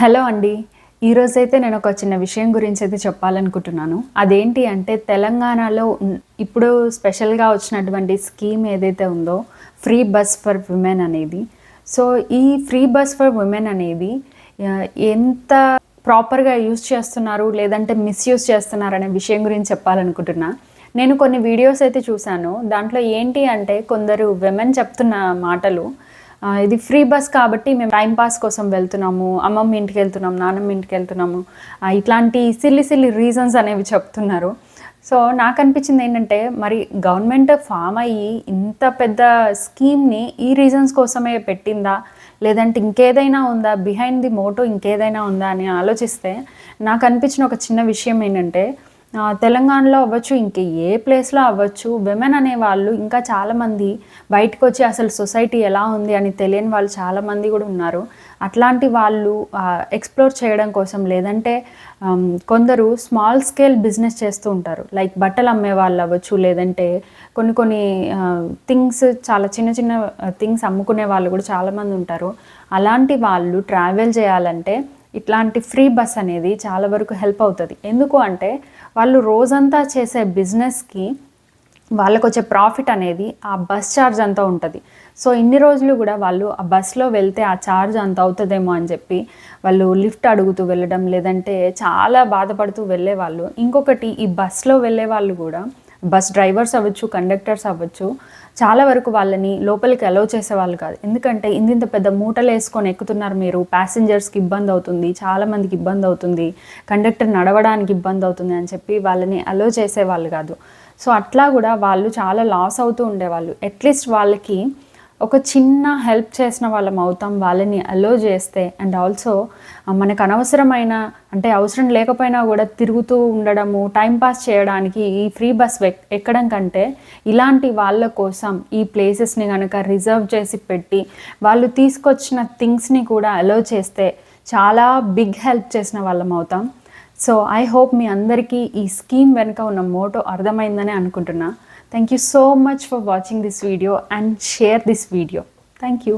Hello అండి. ఈరోజైతే నేను ఒక చిన్న విషయం గురించి అయితే చెప్పాలనుకుంటున్నాను. అదేంటి అంటే తెలంగాణలో ఇప్పుడు స్పెషల్‌గా వచ్చినటువంటి స్కీమ్ ఏదైతే ఉందో ఫ్రీ బస్ ఫర్ విమెన్ అనేది. సో, ఈ ఫ్రీ బస్ ఫర్ విమెన్ అనేది ఎంత ప్రాపర్‌గా యూజ్ చేస్తున్నారు లేదంటే మిస్‌యూజ్ చేస్తున్నారనే విషయం గురించి చెప్పాలనుకుంటున్నా. నేను కొన్ని వీడియోస్ అయితే చూసాను. దాంట్లో ఏంటి అంటే కొందరు విమెన్ చెప్తున్న మాటలు ఇది ఫ్రీ బస్ కాబట్టి మేము టైం పాస్ కోసం వెళ్తున్నాము, అమ్మమ్మ ఇంటికెళ్తున్నాము, నాన్నమ్మ ఇంటికెళ్తున్నాము, ఇట్లాంటి సిల్లీ రీజన్స్ అనేవి చెప్తున్నారు. సో, నాకనిపించింది ఏంటంటే మరి గవర్నమెంట్ ఫామ్ అయ్యి ఇంత పెద్ద స్కీమ్‌ని ఈ రీజన్స్ కోసమే పెట్టిందా? లేదంటే ఇంకేదైనా ఉందా? బిహైండ్ ది మోటో ఇంకేదైనా ఉందా అని ఆలోచిస్తే నాకనిపించిన ఒక చిన్న విషయం ఏంటంటే తెలంగాణలో అవ్వచ్చు, ఇంక ఏ ప్లేస్‌లో అవ్వచ్చు, విమెన్ అనేవాళ్ళు ఇంకా చాలామంది బయటకొచ్చి అసలు సొసైటీ ఎలా ఉంది అని తెలియని వాళ్ళు చాలామంది కూడా ఉన్నారు. అట్లాంటి వాళ్ళు ఎక్స్‌ప్లోర్ చేయడం కోసం లేదంటే కొందరు స్మాల్ స్కేల్ బిజినెస్ చేస్తూ ఉంటారు. లైక్ బట్టలు అమ్మేవాళ్ళు అవ్వచ్చు, లేదంటే కొన్ని థింగ్స్ చాలా చిన్న థింగ్స్ అమ్ముకునే వాళ్ళు కూడా చాలామంది ఉంటారు. అలాంటి వాళ్ళు ట్రావెల్ చేయాలంటే ఇట్లాంటి ఫ్రీ బస్ అనేది చాలా వరకు హెల్ప్ అవుతుంది. ఎందుకు అంటే వాళ్ళు రోజంతా చేసే బిజినెస్‌కి వాళ్ళకొచ్చే ప్రాఫిట్ అనేది ఆ బస్ ఛార్జ్ అంతా ఉంటుంది. సో, ఇన్ని రోజులు కూడా వాళ్ళు ఆ బస్‌లో వెళ్తే ఆ ఛార్జ్ అంత అవుతుందేమో అని చెప్పి వాళ్ళు లిఫ్ట్ అడుగుతూ వెళ్ళడం, లేదంటే చాలా బాధపడుతూ వెళ్ళేవాళ్ళు. ఇంకొకటి ఈ బస్‌లో వెళ్ళేవాళ్ళు కూడా బస్ డ్రైవర్స్ అవ్వచ్చు, కండక్టర్స్ అవ్వచ్చు, చాలా వరకు వాళ్ళని లోపలికి అలౌ చేసేవాళ్ళు కాదు. ఎందుకంటే ఇంతింత పెద్ద మూటలేసుకొని ఎక్కుతున్నారు మీరు, ప్యాసింజర్స్‌కి ఇబ్బందవుతుంది, చాలామందికి ఇబ్బందవుతుంది, కండక్టర్ నడవడానికి ఇబ్బందవుతుంది అని చెప్పి వాళ్ళని అలౌ చేసేవాళ్ళు కాదు. సో, అట్లా కూడా వాళ్ళు చాలా లాస్ అవుతూ ఉండేవాళ్ళు. అట్‌లీస్ట్ వాళ్ళకి ఒక చిన్న హెల్ప్ చేసిన వాళ్ళం అవుతాం వాళ్ళని అలో చేస్తే. అండ్ ఆల్సో మనకు అనవసరమైన అంటే అవసరం లేకపోయినా కూడా తిరుగుతూ ఉండడము, టైం పాస్ చేయడానికి ఈ ఫ్రీ బస్ ఎక్కడం కంటే ఇలాంటి వాళ్ళ కోసం ఈ ప్లేసెస్ని కనుక రిజర్వ్ చేసి పెట్టి వాళ్ళు తీసుకొచ్చిన థింగ్స్ని కూడా అలో చేస్తే చాలా బిగ్ హెల్ప్ చేసిన వాళ్ళం అవుతాం. సో, ఐ హోప్ మీ అందరికీ ఈ స్కీమ్ వెనుక ఉన్న మోటో అర్థమైందని అనుకుంటున్నా. Thank you so much for watching this video and share this video. Thank you.